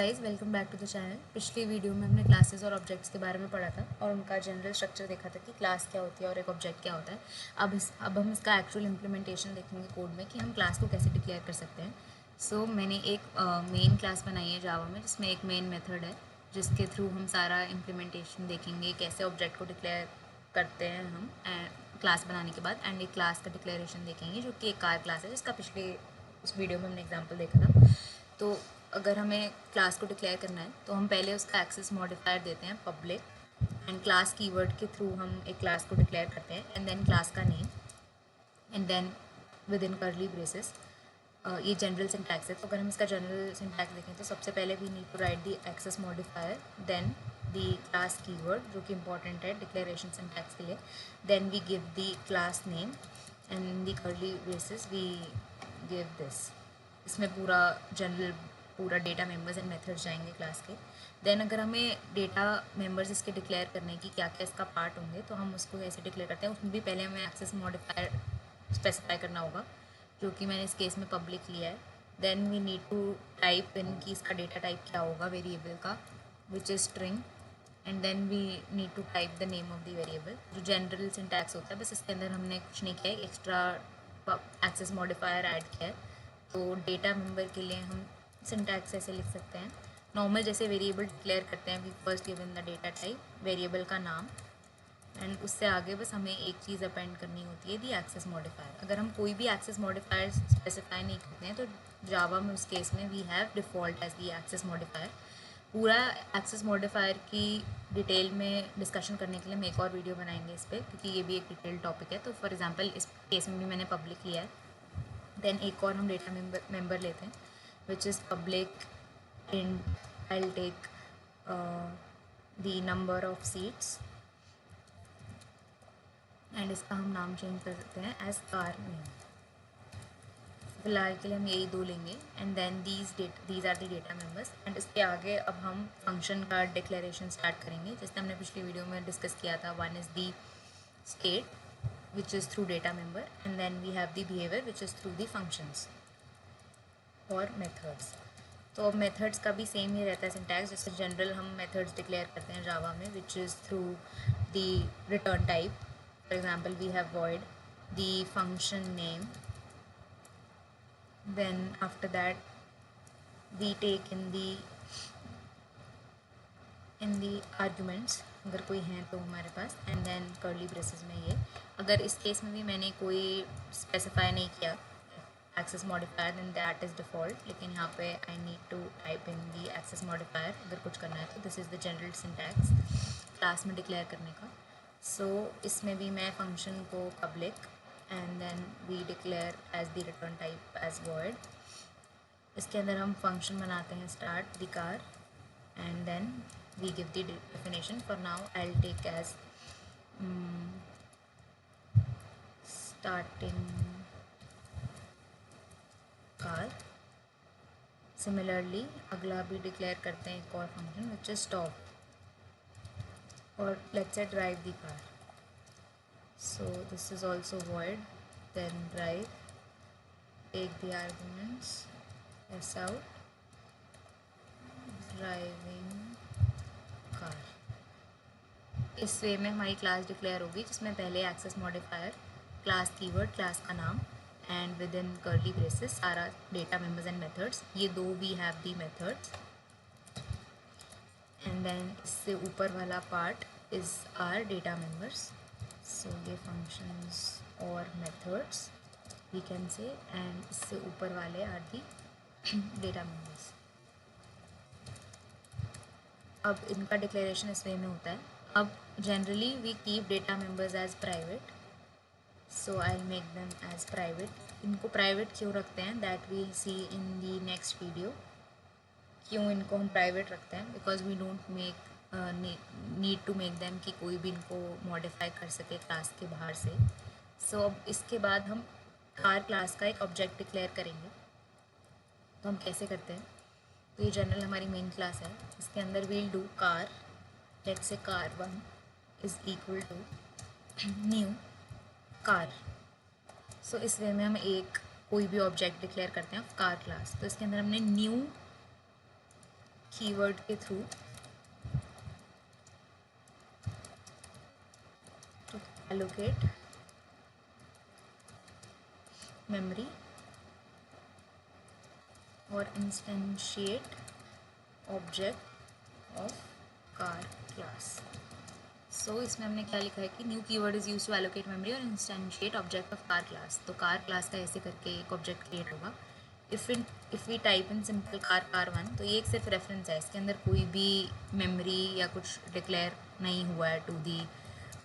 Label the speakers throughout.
Speaker 1: Guys, welcome back to the channel. पिछली video में हमने क्लासेस और ऑब्जेक्ट्स के बारे में पढ़ा था और उनका जनरल स्ट्रक्चर देखा था कि क्लास क्या होती है और एक ऑब्जेक्ट क्या होता है। अब हम इसका एक्चुअल इम्प्लीमेंटेशन देखेंगे कोड में कि हम क्लास को कैसे डिक्लेयर कर सकते हैं। मैंने एक मेन क्लास बनाई है जावा में, जिसमें एक मेन मेथड है जिसके थ्रू हम सारा इम्प्लीमेंटेशन देखेंगे, कैसे ऑब्जेक्ट को डिक्लेयर करते हैं हम क्लास बनाने के बाद। एंड एक क्लास का डिक्लेरेशन देखेंगे जो कि एक कार क्लास है, जिसका पिछले उस वीडियो में हमने एग्जाम्पल देखा था। तो अगर हमें क्लास को डिक्लेयर करना है तो हम पहले उसका एक्सेस मॉडिफायर देते हैं पब्लिक, एंड क्लास कीवर्ड के थ्रू हम एक क्लास को डिक्लेयर करते हैं, एंड देन क्लास का name, and then within curly braces. ये जनरल सिंटैक्स है। तो अगर हम इसका जनरल सिंटैक्स देखें तो सबसे पहले we need to write the access modifier, then the class keyword जो कि इंपॉर्टेंट है डिक्लेरेशन सिंटैक्स के लिए, then we give the class name and in the curly braces we give this. इसमें पूरा डेटा मेंबर्स एंड मेथड्स जाएंगे class के। Then अगर हमें डेटा मेंबर्स इसके डिक्लेयर करने की क्या क्या इसका पार्ट होंगे तो हम उसको कैसे डिक्लेयर करते हैं, उसमें भी पहले हमें एक्सेस मॉडिफायर स्पेसिफाई करना होगा, जो कि मैंने इस केस में पब्लिक लिया है। Then we need to type in कि इसका डेटा टाइप क्या होगा वेरिएबल का, which is string, and then we need to type the name of the variable. जो जनरल सिंटैक्स होता है, बस इसके अंदर हमने कुछ नहीं किया है, एक्स्ट्रा एक्सेस मॉडिफायर ऐड किया है। तो डेटा मेंबर के लिए हम सिंटैक्स ऐसे लिख सकते हैं नॉर्मल, जैसे वेरिएबल डिक्लेयर करते हैं, we first given the data type, variable का नाम, एंड उससे आगे बस हमें एक चीज़ अपेंड करनी होती है, दी एक्सेस मॉडिफायर। अगर हम कोई भी एक्सेस मॉडिफायर स्पेसिफाई नहीं करते हैं तो जावा में उस केस में we have default as the access modifier. पूरा एक्सेस मॉडिफायर की डिटेल में डिस्कशन करने के लिए हम एक और वीडियो बनाएंगे इस पर, क्योंकि ये भी एक डिटेल टॉपिक है। तो फॉर एग्जांपल इस केस में भी मैंने पब्लिक लिया है। देन एक और हम डेटा मेंबर लेते हैं, which is public int I take the number of seats, and इसका हम नाम चेंज कर सकते हैं एज कार नेम। फिलहाल के लिए हम यही दो लेंगे, and then these are the data members. And इसके आगे अब हम फंक्शन का डिक्लेरेशन स्टार्ट करेंगे, जैसे हमने पिछली वीडियो में डिस्कस किया था। One is the state which is through data member, and then we have the behaviour which is through the functions और मेथड्स। तो अब मेथड्स का भी सेम ही रहता है सिंटैक्स, जैसे जनरल हम मेथड्स डिक्लेयर करते हैं जावा में, which is through the return type. For example we have void, the function name, then after that we take in the arguments अगर कोई हैं तो हमारे पास, एंड देन कर्ली ब्रेसेस में ये। अगर इस केस में भी मैंने कोई स्पेसिफाई नहीं किया access modifier, then that is default, लेकिन यहाँ पे I need to type in the access modifier अगर कुछ करना है तो। This is the general syntax class में डिक्लेयर करने का। इसमें भी मैं फंक्शन को public, and then we declare as the return type as void। इसके अंदर हम फंक्शन बनाते हैं start the car, and then we give the definition. For now I'll take as starting car। Similarly अगला भी डिक्लेयर करते हैं एक और फंक्शन विच इज स्टॉप, और let's say drive the car. So this is also void, then drive, take the arguments s out, driving car। इस way में हमारी क्लास डिक्लेयर होगी, जिसमें पहले access modifier, class keyword, class का नाम, and within curly braces सारा data members and methods. ये दो we have the methods, and then इससे ऊपर वाला part is our data members. So ये फंक्शंस और methods we can say, and इससे ऊपर वाले आर दी डेटा मेंबर्स। अब इनका डिक्लेरेशन इस वे में होता है। अब generally we keep data members as private, so I will make them as private. इनको प्राइवेट क्यों रखते हैं, that we'll see in the next video. क्यों इनको हम प्राइवेट रखते हैं, because we don't need to make them कि कोई भी इनको मॉडिफाई कर सके क्लास के बाहर से। अब इसके बाद हम कार क्लास का एक ऑब्जेक्ट डिक्लेयर करेंगे। तो हम कैसे करते हैं, तो ये जनरल हमारी मेन क्लास है, इसके अंदर we'll do car, let's say car1 is equal to new car. इस वे में हम कोई भी ऑब्जेक्ट डिक्लेयर करते हैं कार क्लास। तो इसके अंदर हमने न्यू कीवर्ड के थ्रू टू एलोकेट मेमोरी और instantiate object of car class. So इसमें हमने क्या लिखा है कि new keyword is use to allocate memory और instantiate object of car class. तो कार क्लास का ऐसे करके एक ऑब्जेक्ट क्रिएट होगा। If we type in simple car 1, तो ये एक सिर्फ रेफरेंस है, इसके अंदर कोई भी मेमोरी या कुछ डिक्लेयर नहीं हुआ है टू दी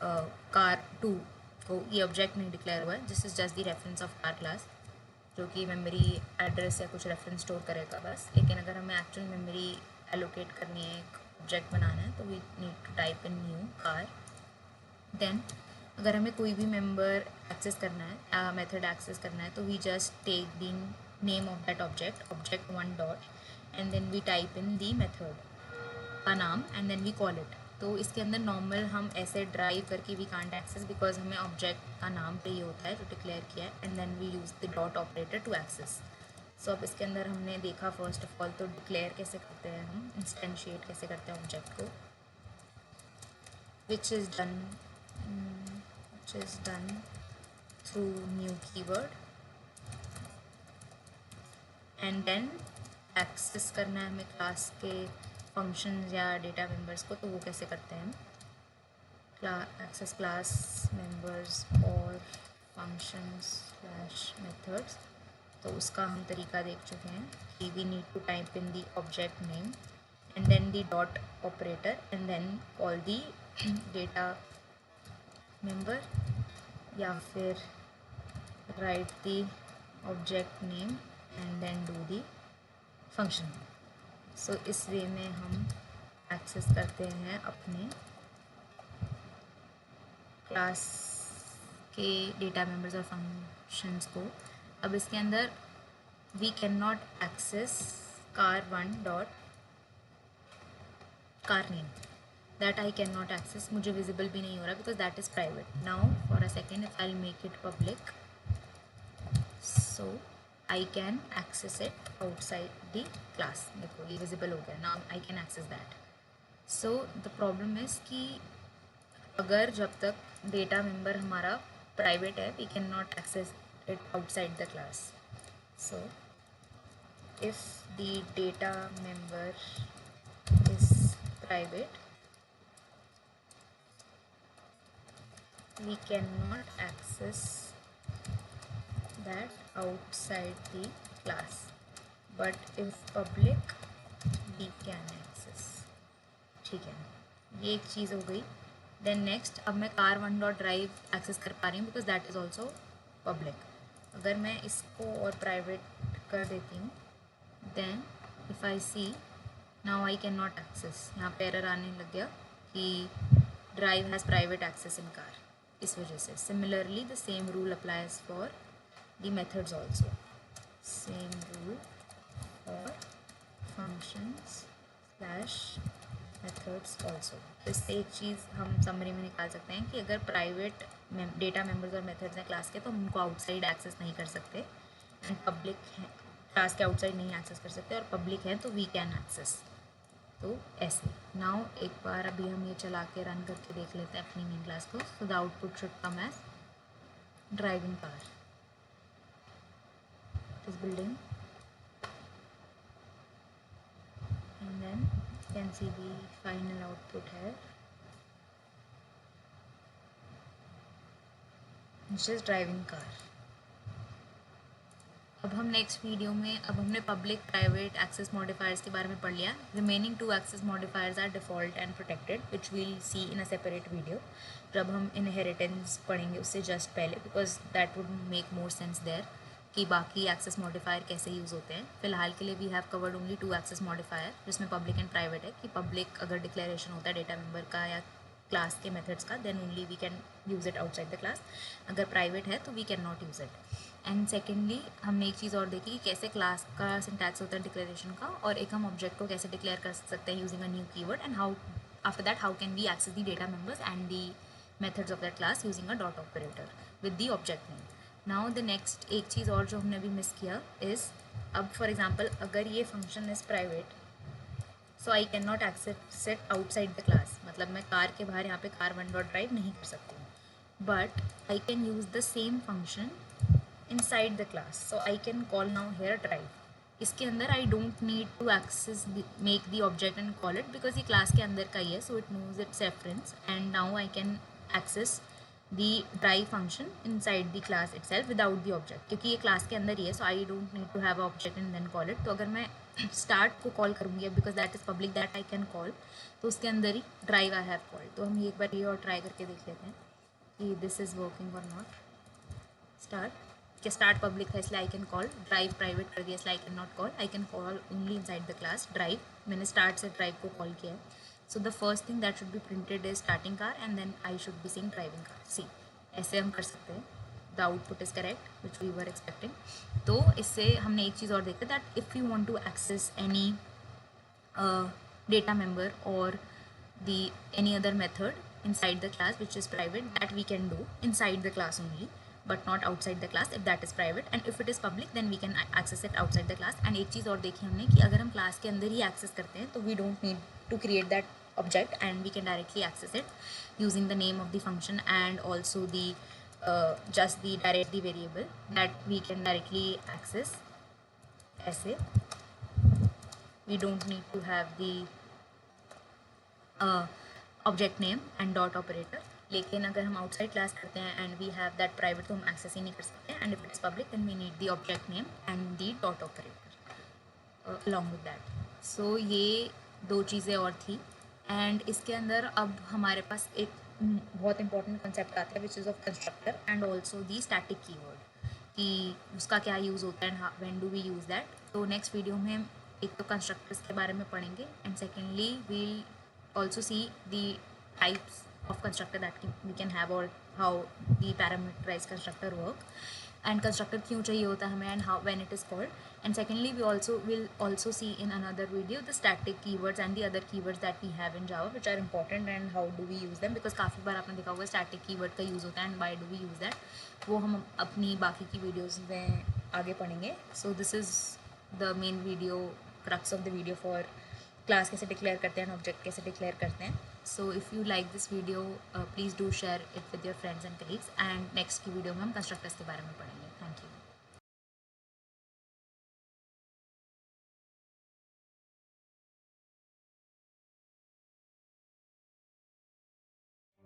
Speaker 1: कार 2 को, ये ऑब्जेक्ट नहीं डिक्लेयर हुआ है। This is just the reference of car class, जो कि मेमोरी एड्रेस या कुछ रेफरेंस स्टोर करेगा बस। लेकिन अगर हमें एक्चुअल मेमोरी एलोकेट करनी है, एक ऑब्जेक्ट बनाना है, तो we need to type in new car. Then अगर हमें कोई भी मेंबर एक्सेस करना है, मेथड एक्सेस करना है, तो we just take the name of that object 1 dot and then we type in the method का नाम and then we call it. तो इसके अंदर नॉर्मल हम ऐसे ड्राइव करके वी कांट एक्सेस, बिकॉज हमें ऑब्जेक्ट का नाम चाहिए होता है जो डिक्लेयर किया है, and then we use the dot operator to access. So अब इसके अंदर हमने देखा फर्स्ट ऑफ ऑल तो डिक्लेयर कैसे करते हैं हम, इंस्टेंशिएट कैसे करते हैं ऑब्जेक्ट को, which is done through new keyword, and then access करना है हमें क्लास के फंक्शंस या डेटा मेंबर्स को, तो वो कैसे करते हैं हम, एक्सेस क्लास मेंबर्स और फंक्शंस स्लैश मेथड्स। तो उसका हम तरीका देख चुके हैं कि we need to type in the object name and then the dot operator and then call the data member, या फिर write the object name and then do the function. So इस वे में हम एक्सेस करते हैं अपने class के data members और फंक्शंस को। अब इसके अंदर we can not access car1 dot car name, that I can not access, मुझे विजिबल भी नहीं हो रहा because that is private. Now for a second if I make it public, so I can access it outside the class. देखो ये visible हो गया, now I can access that. So the problem is कि अगर जब तक data member हमारा private है, we can not access it outside the class. So if the data member is private, we cannot access that outside the class, but if public we can access। ठीक है, ये एक चीज़ हो गई। Then next, अब मैं car1 dot drive access कर पा रही हूँ because that is also public. अगर मैं इसको और प्राइवेट कर देती हूँ, then if I see now I can not access, यहाँ पे एरर आने लग गया कि drive has private access in car. इस वजह से similarly the same rule applies for the methods also, same rule for functions slash methods also. तो इससे एक चीज़ हम समरी में निकाल सकते हैं कि अगर प्राइवेट डेटा मेंबर्स और मेथड्स हैं क्लास के, तो हम उनको आउटसाइड एक्सेस नहीं कर सकते, एंड पब्लिक हैं क्लास के आउटसाइड नहीं एक्सेस कर सकते, और पब्लिक है तो वी कैन एक्सेस। तो ऐसे नाउ एक बार अभी हम ये चला के रन करके देख लेते हैं अपनी मेन क्लास को। So the output should come as driving car is building, and then you can see the final output है जस्ट ड्राइविंग कार। अब हम नेक्स्ट वीडियो में, अब हमने पब्लिक प्राइवेट एक्सेस मॉडिफायर्स के बारे में पढ़ लिया। Remaining 2 access modifiers are default and protected, which we'll see in a separate video जब हम इनहेरिटेंस पढ़ेंगे उससे जस्ट पहले, because that would make more sense there कि बाकी एक्सेस मॉडिफायर कैसे यूज़ होते हैं। फिलहाल के लिए we have covered only 2 access modifier, जिसमें पब्लिक एंड प्राइवेट है कि पब्लिक अगर डिक्लेरेशन होता है डेटा मेंबर का या क्लास के मेथड्स का, then only we can use it outside the class. अगर प्राइवेट है तो we can not use it. And secondly हमने एक चीज़ और देखी कि कैसे क्लास का सिंटैक्स होता है डिक्लेरेशन का, और एक हम ऑब्जेक्ट को कैसे डिक्लेयर कर सकते हैं using a new keyword, and how after that how can we access the data members and the methods of that class using a dot operator with the object name. Now the next एक चीज़ और जो हमने अभी miss किया is, अब for example अगर ये function is private, so I can not access it outside the class, मतलब मैं कार के बाहर यहाँ पे car वन डॉट ड्राइव नहीं कर सकती हूँ, but I can use the same function inside the class. So I can call now here drive. इसके अंदर I don't need to access make the object and call it because ये class के अंदर का ही है, so it knows its reference and now I can access the drive function inside the class itself without the object, क्योंकि ये class के अंदर ही है, so I don't need to have an object and then call it. तो अगर मैं start को call करूँगी because that is public that I can call, तो उसके अंदर ही drive I have called. तो हम एक बार ये और try करके देख लेते हैं कि this is working or not. Start कि स्टार्ट पब्लिक था इसलिए I can call, drive private कर दिया इसलिए I can not call, I can call only inside the class drive. मैंने स्टार्ट से ड्राइव को कॉल किया है. So the first thing that should be printed is starting car and then I should be seeing driving car. See ऐसे हम कर सकते हैं. The output is correct which we were expecting. तो इससे हमने एक चीज़ और देखा that if you want to access any data member or the any other method inside the class which is private, that we can do inside the class only but not outside the class if that is private, and if it is public then we can access it outside the class. And एक चीज़ और देखी हमने कि अगर हम class के अंदर ही access करते हैं तो we don't need to create that object and we can directly access it using the name of the function and also the just the directly variable that we can directly access. ऐसे we don't need to have the object name and dot operator. लेकिन अगर हम outside class करते हैं and we have that private तो हम access ही नहीं कर सकते, and if it is public then we need the object name and the dot operator along with that. So ये दो चीज़ें और थी. and इसके अंदर अब हमारे पास एक बहुत important concept आता है which is of constructor and also the static keyword, कि उसका क्या यूज़ होता है and when do we use that. तो नेक्स्ट वीडियो में हम एक तो कंस्ट्रक्टर्स के बारे में पढ़ेंगे and secondly we'll also see the types of constructor that we can have or how the parameterized constructor work and constructor क्यों चाहिए होता है हमें and how when it is called. And secondly we will also see in another video the static keywords and the other keywords that we have in Java which are important and how do we use them, because काफ़ी बार आपने देखा होगा static keyword का use होता है and why do we use that, वो हम अपनी बाकी की वीडियोज़ में आगे पढ़ेंगे. So this is the main video crux of the video for class कैसे डिक्लेयर करते हैं, ऑब्जेक्ट कैसे डिक्लेयर करते हैं. So if you like this video please do share it with your friends and colleagues, and next की video में हम constructors के बारे में पढ़ेंगे. Thank you.